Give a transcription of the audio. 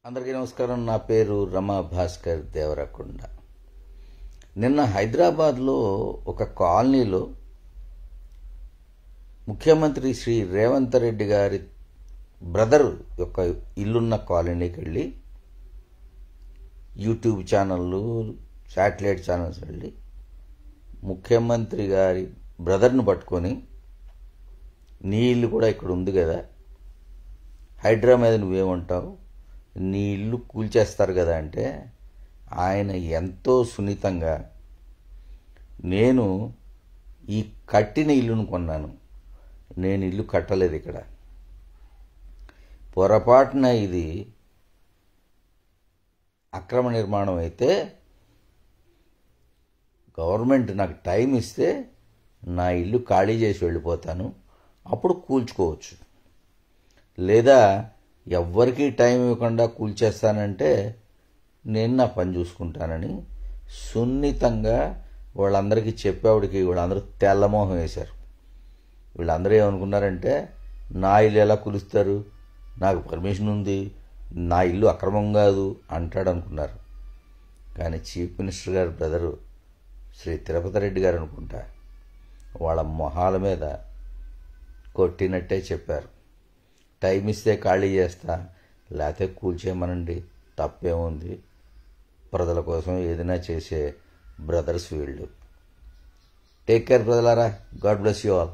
అందరికీ నమస్కారం. నా పేరు రమా భాస్కర్ దేవరకొండ. నిన్న హైదరాబాద్లో ఒక కాలనీలో ముఖ్యమంత్రి శ్రీ రేవంత్ రెడ్డి గారి బ్రదర్ యొక్క ఇల్లున్న కాలనీకి వెళ్ళి యూట్యూబ్ ఛానళ్ళు, శాటిలైట్ ఛానల్స్ వెళ్ళి ముఖ్యమంత్రి గారి బ్రదర్ను పట్టుకొని, నీ ఇల్లు కూడా ఇక్కడ ఉంది కదా, హైడ్రా మీద నువ్వేమంటావు, నీ ఇల్లు కూల్చేస్తారు కదా అంటే, ఆయన ఎంతో సున్నితంగా, నేను ఈ కట్టిన ఇల్లును కొన్నాను, నేను ఇల్లు కట్టలేదు, ఇక్కడ పొరపాటున ఇది అక్రమ నిర్మాణం అయితే గవర్నమెంట్ నాకు టైం ఇస్తే నా ఇల్లు ఖాళీ చేసి వెళ్ళిపోతాను, అప్పుడు కూల్చుకోవచ్చు. లేదా ఎవ్వరికీ టైం ఇవ్వకుండా కూల్చేస్తానంటే నేను నా పని చూసుకుంటానని సున్నితంగా వాళ్ళందరికీ చెప్పేవాడికి వీళ్ళందరూ తెల్లమోహం వేశారు. వీళ్ళందరూ ఏమనుకున్నారంటే, నా ఇల్లు ఎలా కూలుస్తారు, నాకు పర్మిషన్ ఉంది, నా ఇల్లు అక్రమం కాదు అంటాడు అనుకున్నారు. కానీ చీఫ్ మినిస్టర్ గారి బ్రదరు శ్రీ తిరుపతి రెడ్డి గారు అనుకుంటా, వాళ్ళ మొహాల మీద కొట్టినట్టే చెప్పారు, టైం ఇస్తే ఖాళీ చేస్తా, లేకపోతే కూల్చేయమనండి, తప్పేముంది, ప్రజల కోసం ఏదైనా చేసే బ్రదర్స్ వీళ్ళు. టేక్ కేర్ బ్రదలారా. God bless you all.